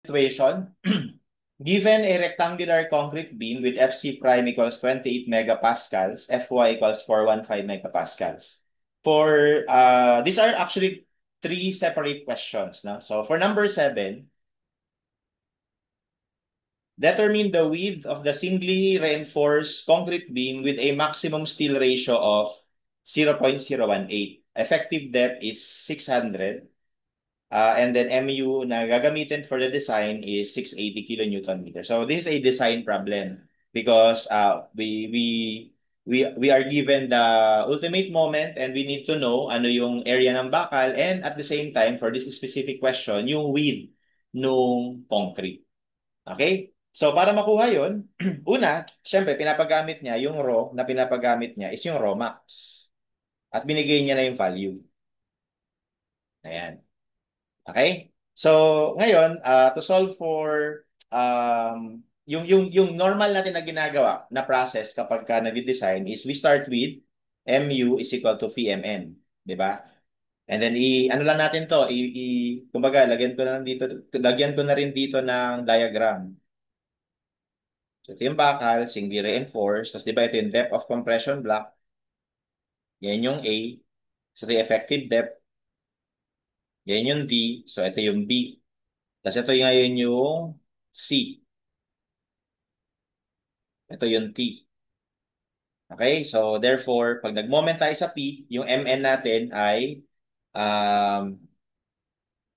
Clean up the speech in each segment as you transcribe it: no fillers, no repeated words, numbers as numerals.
Situation. Given a rectangular concrete beam with Fc prime equals 28 megapascals, Fy equals 415 megapascals. These are actually three separate questions. No? So for number 7, determine the width of the singly reinforced concrete beam with a maximum steel ratio of 0.018. Effective depth is 600. And then MU na gagamitin for the design is 680 kilonewton meter. So this is a design problem because we are given the ultimate moment and we need to know ano yung area ng bakal and at the same time for this specific question yung width nung concrete. Okay? So para makuha yon, una, syempre pinapagamit niya yung raw na pinapagamit niya is yung raw max. At binigay niya na yung value. Ayan. Okay? So, ngayon, to solve for yung normal natin na ginagawa na process kapag ka nag-design is we start with MU is equal to VMN, 'di ba? And then ano lang natin 'to, kumbaga lagyan ko na rin dito ng diagram. So, ito yung bakal, singly reinforced, tapos 'di ba ito yung depth of compression block, yan yung A, so the effective depth, yan yung D, so ito yung B. Tapos ito yung ngayon yung C. Ito yung T. Okay? So, therefore, pag nag-moment tayo sa P, yung MN natin ay um,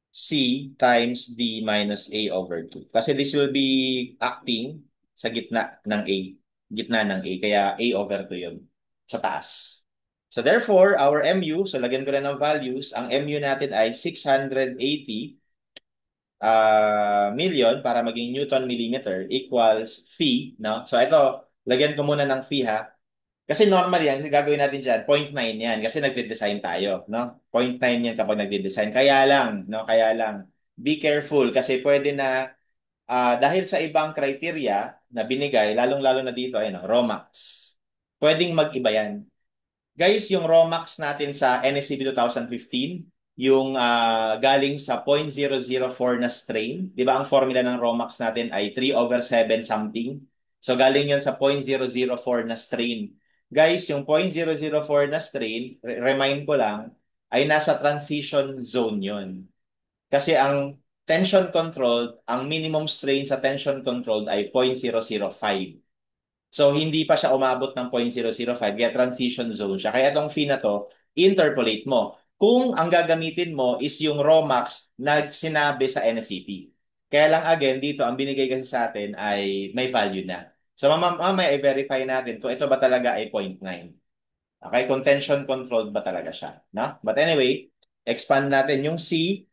C times D minus A over 2. Kasi this will be acting sa gitna ng A. Gitna ng A. Kaya A over 2 yun. Sa taas. So, therefore, our MU, so lagyan ko na ng values, ang MU natin ay 680 million para maging Newton millimeter equals phi, no? So ito, lagyan ko muna ng phi ha. Kasi normal yan, gagawin natin dyan, 0.9 yan kasi nagde-design tayo, no? 0.9 yan kapag nagde-design. Kaya lang, no? Kaya lang, be careful kasi pwede na, dahil sa ibang criteria na binigay, lalong-lalo na dito, ayun, no? Romax. Pwedeng mag-iba yan. Guys, yung Romax natin sa NSCB 2015, yung galing sa 0.004 na strain, di ba ang formula ng Romax natin ay 3 over 7 something? So galing yun sa 0.004 na strain. Guys, yung 0.004 na strain, remind ko lang, ay nasa transition zone yun. Kasi ang tension controlled, ang minimum strain sa tension controlled ay 0.005. So, hindi pa siya umabot ng 0.005, kaya transition zone siya. Kaya itong fee na to, interpolate mo. Kung ang gagamitin mo is yung Romax na sinabi sa NSCP. Kaya lang again, dito, ang binigay kasi sa atin ay may value na. So, mamaya i-verify natin kung ito ba talaga ay 0.9. Okay, kung tension controlled ba talaga siya. No? But anyway, expand natin yung C,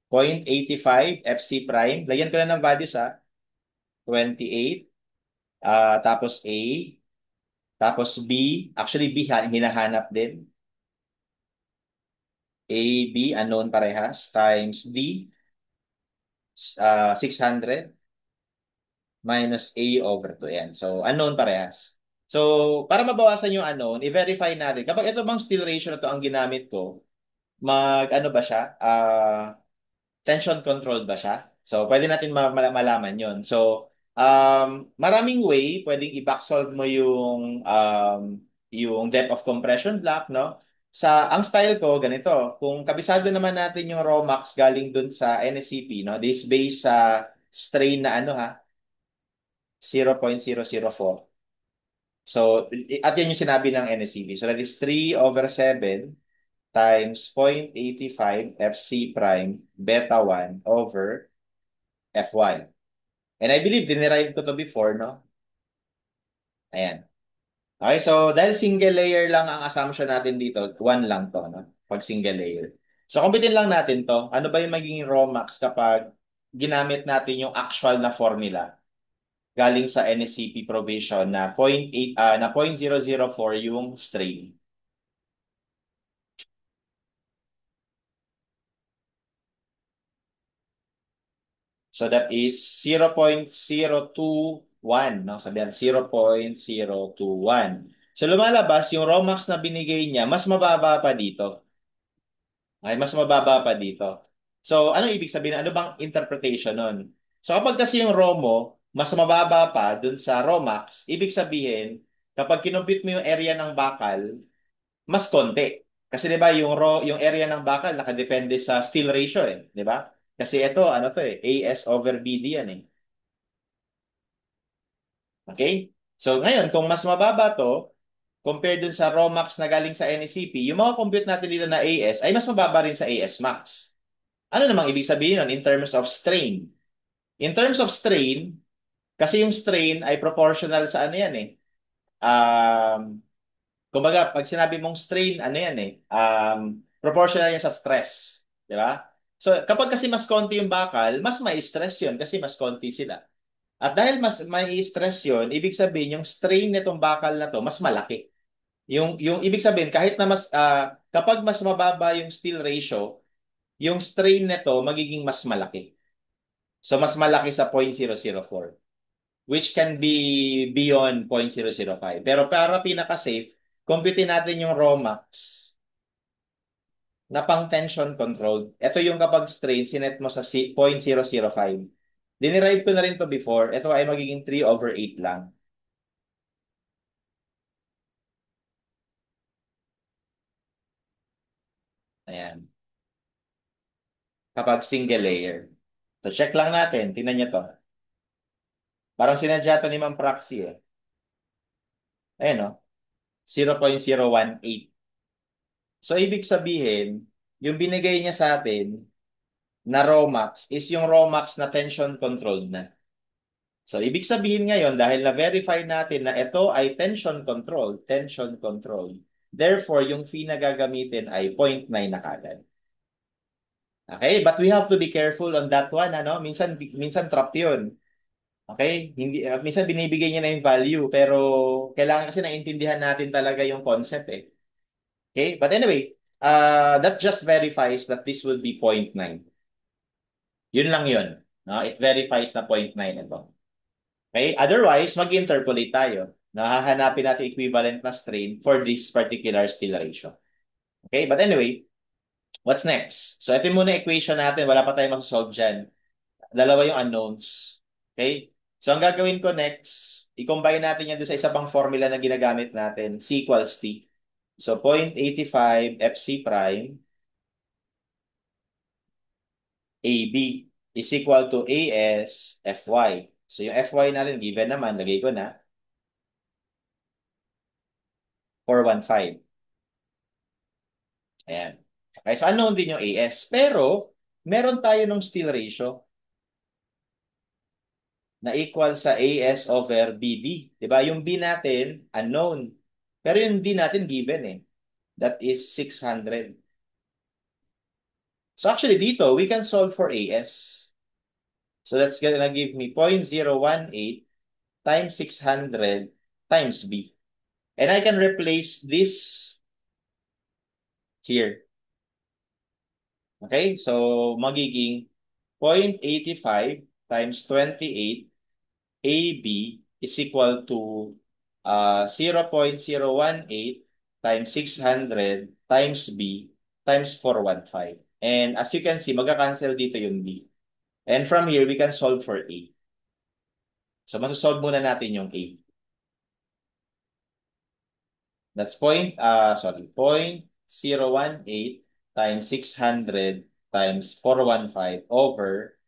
0.85 FC prime. Lagyan ko na ng values ha. 28. Tapos A. Tapos B, actually B hinahanap din. A, B, unknown parehas, times D, 600 minus A over 2. Yan. So, unknown parehas. So, para mabawasan yung unknown, i-verify natin. Kapag ito bang still ratio na to ang ginamit ko, ano ba siya? Tension controlled ba siya? So, pwede natin malaman yon. So, maraming way, pwedeng i-backsolve mo yung depth of compression block, no? Ang style ko, ganito. Kung kabisado naman natin yung Romax galing dun sa NSCP, no? This based sa strain na ano ha, 0.004. So, at yan yung sinabi ng NSCP. So, that is 3 over 7 times 0.85 FC prime beta 1 over F1. And I believe dinerive ko to before, no? Ayan. Okay, so dahil single layer lang ang assumption natin dito, one lang to, no? Pag single layer. So, kumpitin lang natin to. Ano ba yung magiging raw max kapag ginamit natin yung actual na formula galing sa NSCP provision na 0.8, na 0.004 yung strain. So that is 0.021, no? Sabihan 0.021. So lumalabas yung Romax na binigay niya, mas mababa pa dito. Ay, mas mababa pa dito. So, ano ibig sabihin? Ano bang interpretation nun? So, kapag kasi yung ROMO, mas mababa pa dun sa ROMAX, ibig sabihin, kapag kinumpute mo yung area ng bakal, mas konti. Kasi 'di ba yung area ng bakal nakadepende sa steel ratio eh, 'di ba? Kasi ito ano to eh, AS over BD yan eh. Okay? So ngayon kung mas mababa to compared dun sa ROMAX na galing sa NECP, yung mga compute natin dito na AS ay mas mababa rin sa AS max. Ano namang ibig sabihin nun in terms of strain? In terms of strain, kasi yung strain ay proportional sa ano yan eh. Um, Kumbaga, pag sinabi mong strain, ano yan eh, proportional yan sa stress. Di ba? So, kapag kasi mas konti yung bakal, mas may stress yun kasi mas konti sila. At dahil mas may stress yun, ibig sabihin, yung strain nitong bakal na to, mas malaki. Yung ibig sabihin, kahit na kapag mas mababa yung steel ratio, yung strain nito magiging mas malaki. So, mas malaki sa 0.004 which can be beyond 0.005. Pero para pinaka-safe, computein natin yung ROMAX na pang tension controlled. Ito yung kapag strain, sinet mo sa 0.005. Dinerive ko na rin to before. Ito ay magiging 3/8 lang. Ayan. Kapag single layer. So check lang natin. Tingnan nyo to. Parang sinadya to ni Ma'am Praxi eh. Ayan o. 0.018. So ibig sabihin, yung binigay niya sa atin na Romax is yung Romax na tension controlled na. So, ibig sabihin ngayon, dahil na-verify natin na ito ay tension control. Therefore, yung fee na gagamitin ay 0.9 na kagad. Okay? But we have to be careful on that one, ano? Minsan trap yun. Okay? Hindi, minsan binibigay niya na yung value, pero kailangan kasi naintindihan natin talaga yung concept eh. Okay? But anyway, that just verifies that this will be 0.9. Yun lang yun. No? It verifies na 0.9 ito. Okay? Otherwise, mag-interpolate tayo. Nahahanapin natin equivalent na strain for this particular still ratio. Okay? But anyway, what's next? So, ito yung muna equation natin. Wala pa tayong masasolve dyan. Dalawa yung unknowns. Okay? So, ang gagawin ko next, i-combine natin yan doon sa isa pang formula na ginagamit natin. C equals T. So, 0.85 FC prime AB is equal to AS FY. So, yung FY natin, given naman, lagay ko na, 415. Ayan. Okay, so unknown din yung AS. Pero, meron tayo ng steel ratio na equal sa AS over BD. Diba? Yung B natin, unknown. Pero yung D natin given eh. That is 600. So actually dito, we can solve for AS. So that's gonna give me 0.018 times 600 times B. And I can replace this here. Okay? So magiging 0.85 times 28 AB is equal to 0.018 times 600 times B times 415. And as you can see, magka-cancel dito yung B. And from here, we can solve for A. So, masasolve muna natin yung A. That's 0.018 times 600 times 415 over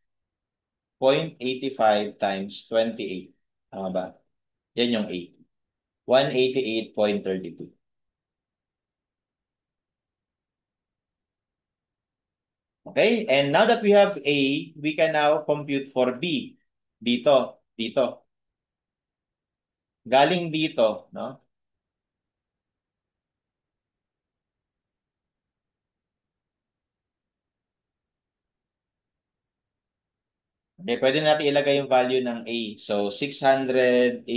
0.85 times 28. Tama ba? Yan yung A. 188.32. Okay? And now that we have A, we can now compute for B. Dito. Dito. Galing dito, no? Okay, pwede natin ilagay yung value ng A. So, 680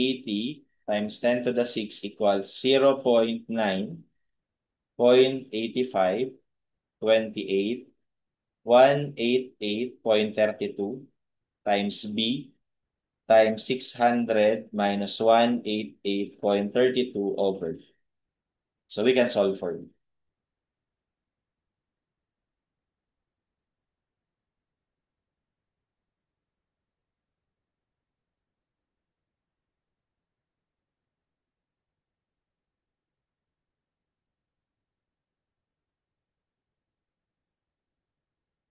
times 10 to the 6 equals 0.9, 0.85, 28, 188.32 times B times 600 minus 188.32 over. So, we can solve for it.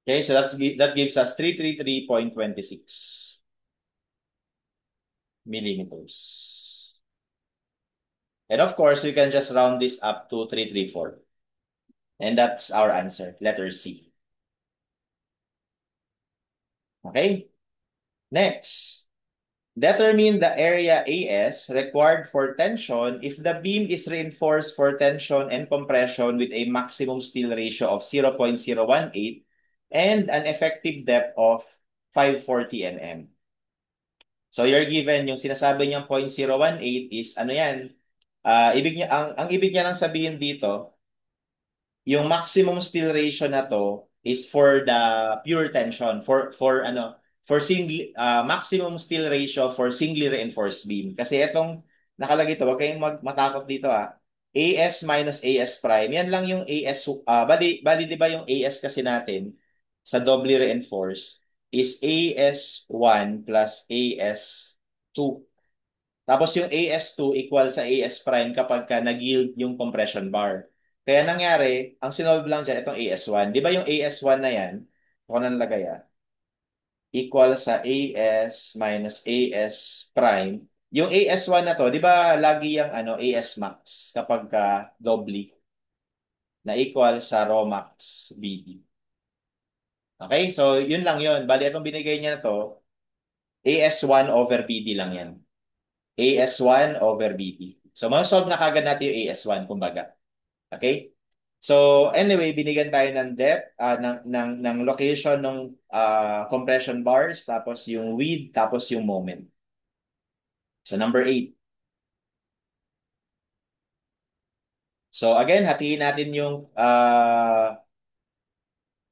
Okay, so that gives us 333.26 millimeters. And of course, we can just round this up to 334. And that's our answer, letter C. Okay, next. Determine the area AS required for tension if the beam is reinforced for tension and compression with a maximum steel ratio of 0.018 and an effective depth of 540 mm. So you're given yung sinasabi niyang 0.018 is ano yan? Ang ibig niya lang sabihin dito, yung maximum steel ratio na to is for the pure tension for single maximum steel ratio for singly reinforced beam. Kasi itong nakalagay to, wag kayong matakot dito AS minus AS prime. Yan lang yung AS bali 'di ba yung AS kasi natin sa doubly reinforced is AS1 plus AS2. Tapos yung AS2 equal sa AS prime kapag ka nag-yield yung compression bar. Kaya nangyari, ang sinolve lang dyan, itong AS1. Di ba yung AS1 na yan, kung ano nalagay equal sa AS minus AS prime. Yung AS1 na to, di ba lagi yung AS max kapag ka doubly na equal sa Rho max BD. Okay, so yun lang yun. Bali, itong binigay niya na to, AS1 over BD lang yan. AS1 over BD. So, ma-solve na kagad natin yung AS1, kumbaga. Okay? So, anyway, binigyan tayo ng depth, ng location ng compression bars, tapos yung width, tapos yung moment. So, number 8. So, again, hatiin natin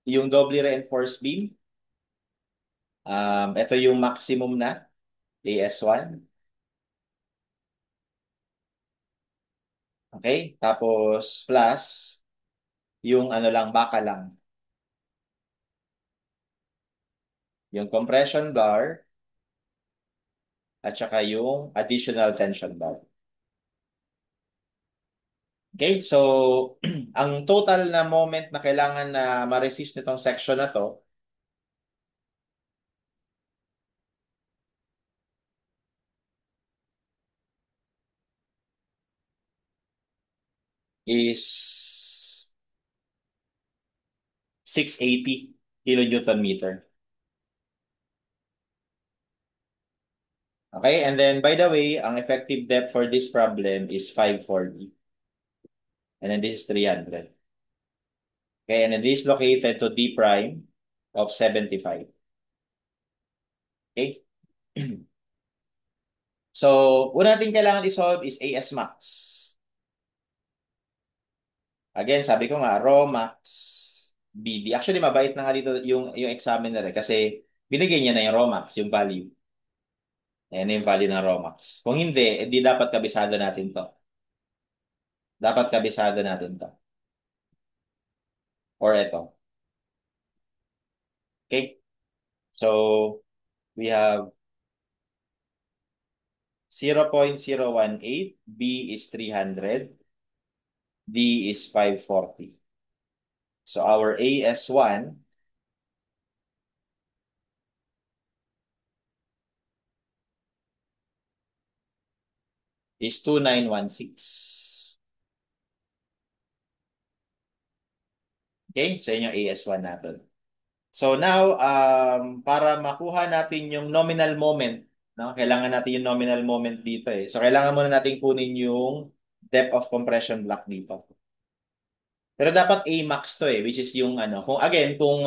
yung doubly reinforced beam. Ito yung maximum na, AS1. Okay? Tapos, plus, yung ano lang, baka lang. Yung compression bar, at saka yung additional tension bar. Okay, so ang total na moment na kailangan na ma-resist nitong section na to is 680 kilonewton meter. Okay, and then by the way, ang effective depth for this problem is 540. And then this is 300. Okay, and then this is located to D prime of 75. Okay? So, una natin kailangan i-solve is AS max. Again, sabi ko nga, raw max BD. Actually, mabait na nga dito yung examiner kasi binigay niya na yung raw max, yung value. Ayan na yung value ng raw max. Kung hindi, hindi dapat kabisado natin to. Dapat kabisado natin to. Or ito. Okay? So, we have 0.018, B is 300, D is 540. So, our AS1 is 2916. Okay? So, yun yung AS1 natin. So, now, para makuha natin yung nominal moment, no? Kailangan natin yung nominal moment dito eh. So, kailangan muna natin kunin yung depth of compression block dito. Pero dapat A-max to eh, which is yung kung again, kung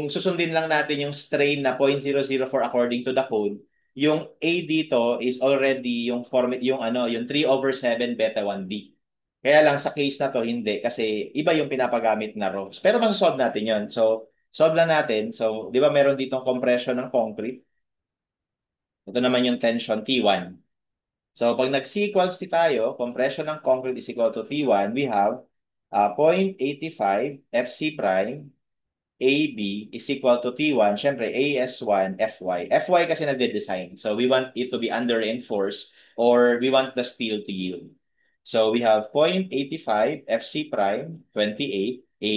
susundin lang natin yung strain na 0.004 according to the code, yung A dito is already yung yung 3/7 beta 1B. Kaya lang sa case na to hindi kasi iba yung pinapagamit na ROS. Pero masosolve natin 'yon. So, solve lang natin. So, 'di ba meron ditong compression ng concrete? Ito naman yung tension T1. So, pag nag-C equals T tayo, compression ng concrete is equal to T1, we have 0.85 FC prime AB is equal to T1. Siyempre, AS1 FY. FY kasi nagde-design. So, we want it to be under reinforced or we want the steel to yield. So, we have 0.85 FC prime 28 A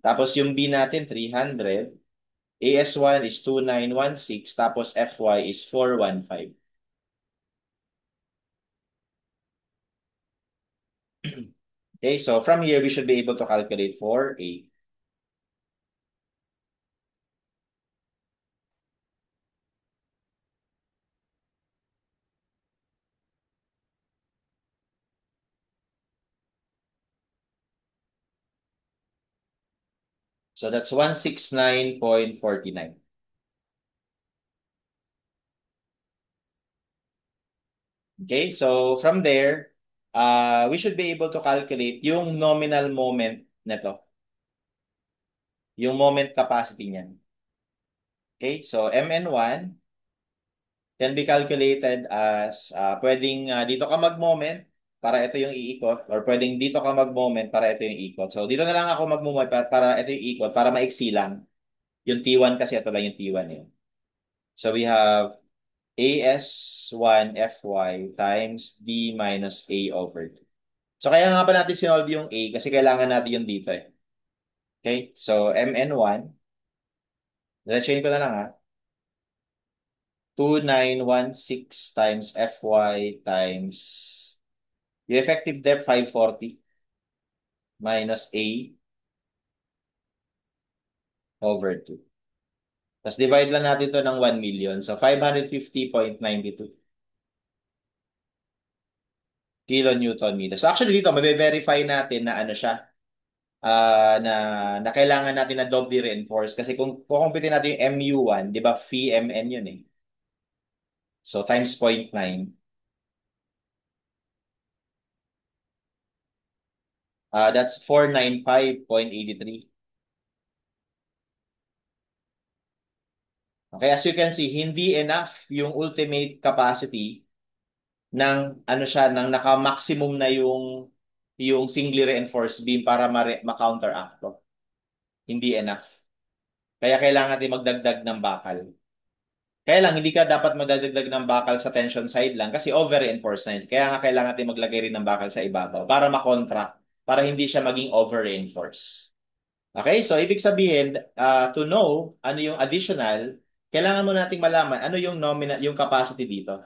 Tapos yung B natin, 300. AS1 is 2916. Tapos FY is 415. Okay, so from here, we should be able to calculate for A. So that's 169.49. Okay, so from there, we should be able to calculate yung nominal moment nito, yung moment capacity niyan. Okay, so MN1 can be calculated as pwedeng dito ka mag-moment para ito yung iikot or pwedeng dito ka mag-moment para ito yung ikot. So dito na lang ako mag-moment para ito yung ikot para maiksi lang. Yung T1 kasi ito lang yung T1 eh. So we have AS1FY times D minus A over 2. So kaya nga pa natin sinolve yung A kasi kailangan natin yung dito eh. Okay? So MN1, diretsahin ko na lang ha. 2916 times FY times yung effective depth 540 minus A over 2. Tapos divide lang natin to ng 1 million. So 550.92 kilonewton meters. So actually dito, mabe-verify natin na ano siya, na kailangan natin na doubly reinforce kasi kung kukumpitin natin yung MU1, 'di ba, phi mn yun eh. So times 0.9, that's 495.83. Okay, as you can see, hindi enough yung ultimate capacity ng ano siya, ng naka-maximum na yung singly reinforced beam para ma-counteract to. Hindi enough. Kaya kailangan natin magdagdag ng bakal. Kaya lang, hindi ka dapat magdadagdag ng bakal sa tension side lang kasi over-reinforced na yun. Kaya nga kailangan natin maglagay rin ng bakal sa ibabaw para makontra, para hindi siya maging over-reinforced. Okay, so ibig sabihin, to know ano yung additional, kailangan mo nating malaman ano yung nominal, yung capacity dito.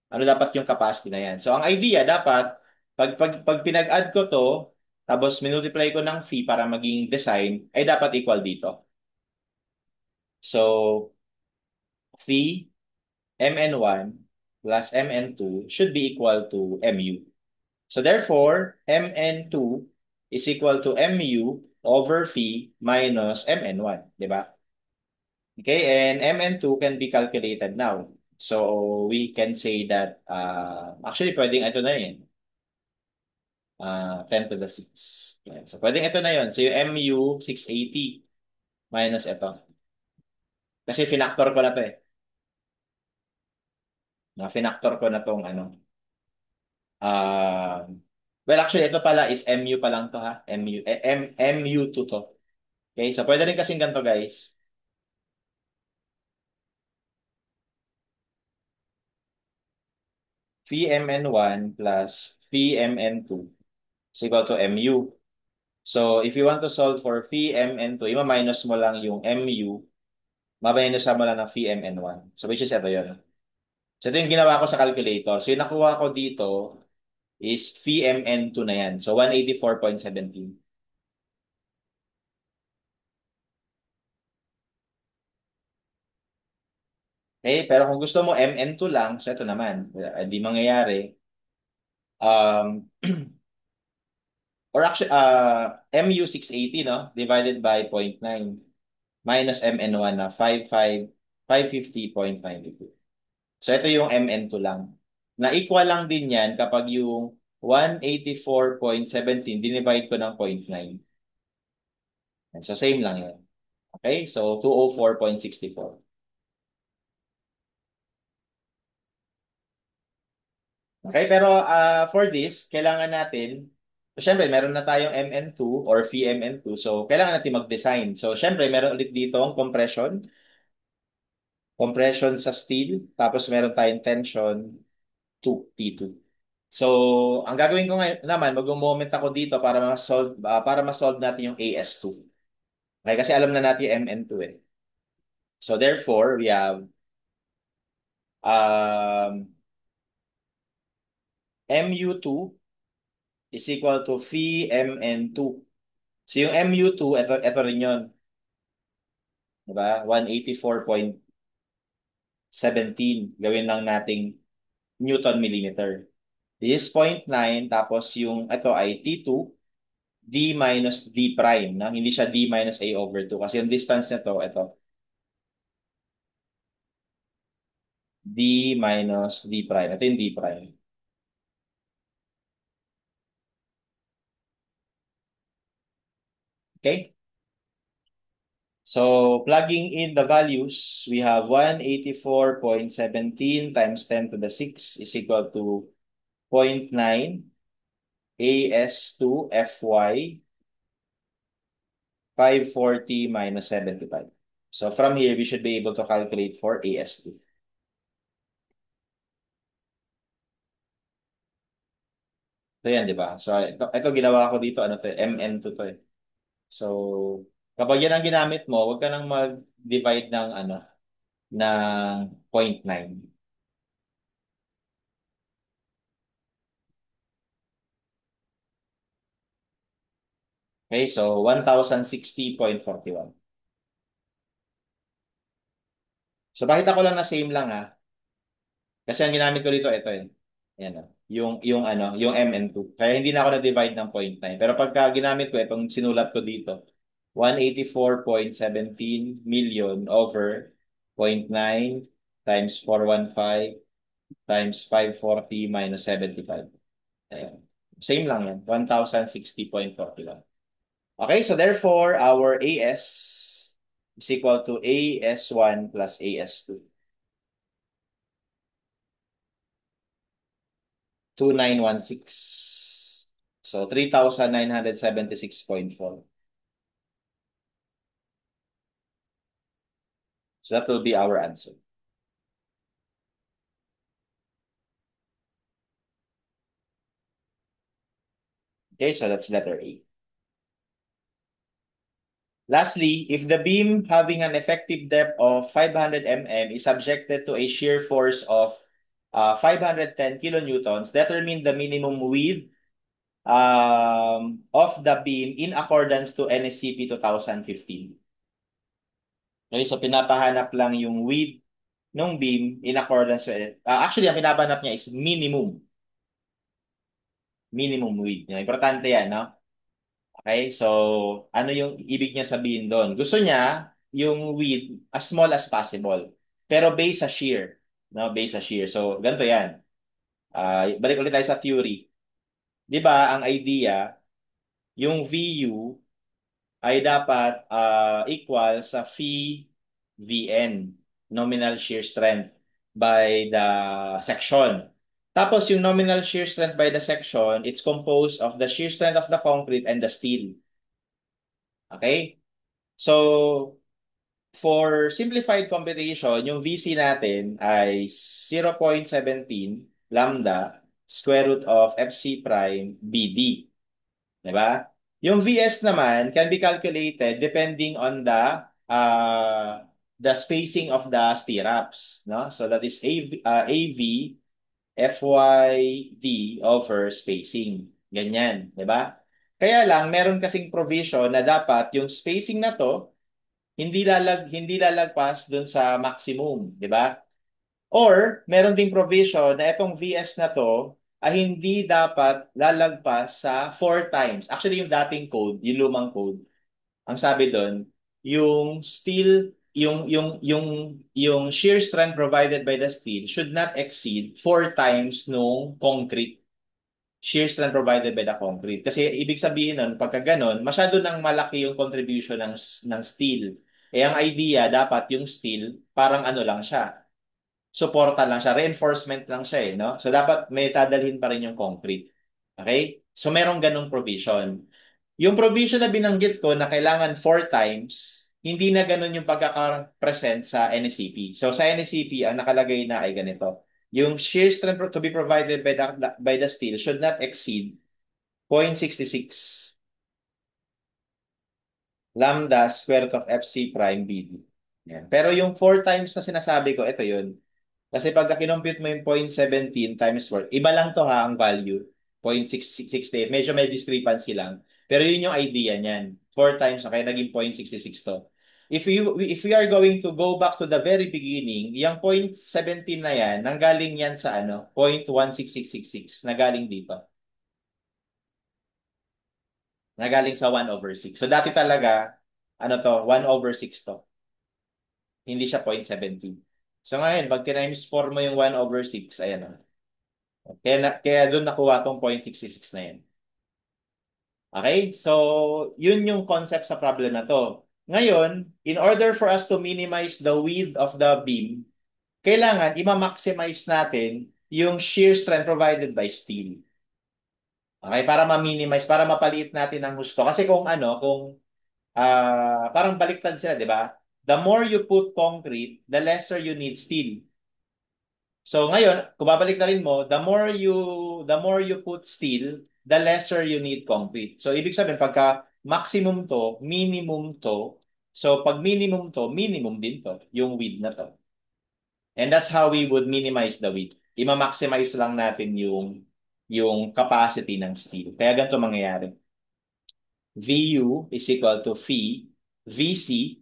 Ano dapat yung capacity na yan. So ang idea dapat, pag pinag-add ko to, tapos minultiply ko ng fee para maging design, ay dapat equal dito. So, fee MN1 plus MN2 should be equal to MU. So therefore, MN2 is equal to MU over phi minus MN1, di ba? Okay, and MN2 can be calculated now. So we can say that, actually pwedeng ito na yun, 10 to the 6. Yan. So pwedeng ito na yun. So yung MU 680 minus ito. Kasi finactor ko na to eh. Finactor ko na tong ano, well, actually, ito pala is MU pa lang to ha. MU2 to. Okay, so pwede rin kasing ganito guys. VMN1 plus VMN2 is equal to MU. So, if you want to solve for VMN2, ima-minus mo lang yung MU, ma-minus mo lang ng VMN1. So, which is ito yun. So, ito yung ginawa ko sa calculator. So, yung nakuha ko dito is VMN2 na yan. So, 184.17. Okay, pero kung gusto mo MN2 lang, so ito naman, hindi mangyayari. Um, or actually, MU 680, no? Divided by 0.9 minus MN1 na 550.92. So, ito yung MN2 lang. Na equal lang din yan kapag yung 184.17 dinivide ko ng 0.9. And so, same lang yun. Okay? So, 204.64. Okay, pero for this, kailangan natin, so syempre, meron na tayong MN2 or VMN2, so kailangan natin mag-design. So syempre, meron ulit dito ang compression sa steel, tapos meron tayong tension to T2. So, ang gagawin ko ngayon naman, mag-moment ako dito para ma-solve natin yung AS2. Okay, kasi alam na natin yung MN2 eh. So therefore, we have MU2 is equal to phi MN2. So yung MU2, ito rin yun. Diba? 184.17. Gawin lang nating Newton millimeter. This is 0.9, tapos yung ito ay T2, D minus D prime. Na? Hindi siya D minus A over 2. Kasi yung distance nito, ito, D minus D prime. Ito yung D prime. Okay? So, plugging in the values, we have 184.17 times 10 to the 6 is equal to zero point 0.9 AS2 FY 540 minus 75. So, from here, we should be able to calculate for AS2. So, yan, di ba? So, ito ginawa ko dito, ano to, MN2 to eh. So, kapag yan ang ginamit mo, huwag ka nang mag-divide ng, ano, ng 0.9. Okay, so 1060.41. So pakita ko lang na same lang ha. Kasi ang ginamit ko dito ito eh. Ayan o. Yung ano, yung MN2. Kaya hindi na ako na-divide ng 0.9. Pero pagka ginamit ko itong sinulat ko dito, 184.17 million over 0.9 times 415 times 540 minus 75. Ayan. Same lang yan. 1060.41. Okay, so therefore, our AS is equal to AS1 plus AS2. 2916. So 3,976.4. So that will be our answer. Okay, so that's letter A. Lastly, if the beam having an effective depth of 500 mm is subjected to a shear force of 510 kilonewtons, determine the minimum width of the beam in accordance to NSCP 2015. Okay, so pinapahanap lang yung width ng beam in accordance with it. Actually, ang pinapahanap niya is minimum. Minimum width niya. Importante yan, no? Okay, so ano yung ibig niya sabihin doon? Gusto niya yung width as small as possible. Pero based sa shear. No? Based sa shear. So, ganito yan. Balik ulit tayo sa theory. Di ba, ang idea, yung VU ay dapat equal sa phi VN, nominal shear strength by the section. Tapos yung nominal shear strength by the section, it's composed of the shear strength of the concrete and the steel. Okay? So, for simplified computation, yung VC natin ay 0.17 lambda square root of FC prime BD. Diba? Yung VS naman can be calculated depending on the spacing of the stirrups, no? So that is AV FYD over spacing. Ganyan, 'di ba? Kaya lang meron kasing provision na dapat yung spacing na to hindi lalagpas dun sa maximum, 'di ba? Or, meron ding provision na itong VS na to ay hindi dapat lalagpas sa 4 times. Actually, yung dating code, yung lumang code, ang sabi doon, yung steel, yung shear strength provided by the steel should not exceed 4 times nung concrete shear strength provided by the concrete. Kasi ibig sabihin nun, pagka ganon, masyado nang malaki yung contribution ng steel. Eh, ang idea, dapat yung steel, parang ano lang siya, suporta lang siya, reinforcement lang siya eh, no? So dapat may dadalhin pa rin yung concrete. Okay? So merong ganong provision. Yung provision na binanggit ko na kailangan 4 times, hindi na ganon yung pagkaka-present sa NSCP. So sa NSCP, ang nakalagay na ay ganito. Yung shear strength to be provided by the steel should not exceed 0.66. lambda square root of FC prime BD. Yan. Pero yung 4 times na sinasabi ko, ito yun. Kasi pagka kinompute mo yung 0.17 times 4, iba lang to ha, ang value. 0.668. Medyo may discrepancy lang. Pero yun yung idea niyan. 4 times, kaya naging 0.66 to. If we are going to go back to the very beginning, yung 0.17 na yan, nanggaling yan sa ano, 0.16666, nagaling dito. Nagaling sa 1 over 6. So dati talaga, ano to, 1 over 6 to. Hindi siya 0.17. So ngayon, pag times 4 mo yung 1 over 6, ayan o. Kaya doon nakuha tong 0.66 na yan. Okay? So, yun yung concept sa problem na to. Ngayon, in order for us to minimize the width of the beam, kailangan i-maximize natin yung shear strength provided by steel. Okay? Para ma-minimize, para mapaliit natin ang husto. Kasi kung ano, kung parang baliktad sila, di ba? The more you put concrete, the lesser you need steel. So ngayon, kung babalik na rin mo, the more you put steel, the lesser you need concrete. So ibig sabihin pagka maximum to, minimum to. So pag minimum to, minimum din to, yung width na to. And that's how we would minimize the width. I-maximize lang natin yung capacity ng steel. Kaya ganito mangyayari. VU is equal to phi VC.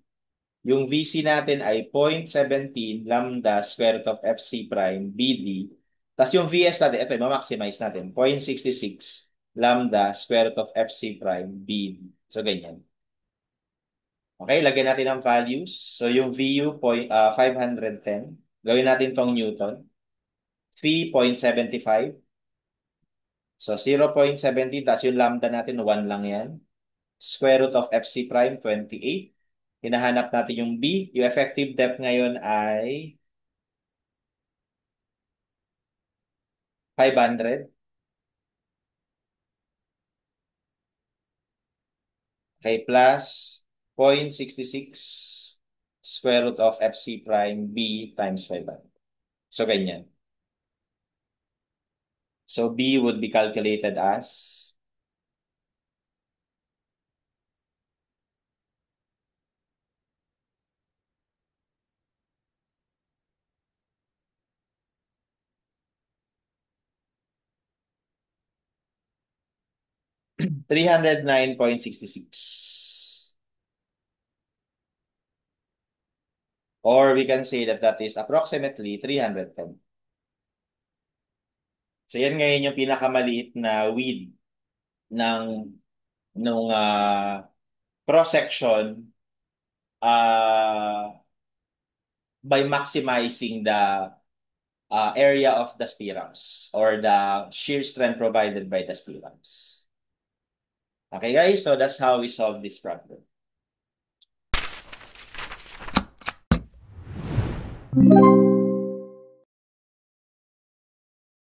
Yung VC natin ay 0.17 lambda square root of FC prime BD. Tapos yung VS natin, ito, ma-maximize natin. 0.66 lambda square root of FC prime BD. So, ganyan. Okay, lagyan natin ang values. So, yung VU, 510. Gawin natin tong Newton. Phi, 0.75. So, 0.17. Tapos yung lambda natin, 1 lang yan. Square root of FC prime, 28. Hinahanap natin yung B. Yung effective depth ngayon ay 500. Okay, plus 0.66 square root of FC prime B times 500. So, ganyan. So, B would be calculated as 309.66. Or we can say that that is approximately 310. So, yan ngayon yung pinakamaliit na width ng nung cross-section uh, by maximizing the area of the stirrups or the shear strength provided by the stirrups. Okay, guys, so that's how we solve this problem.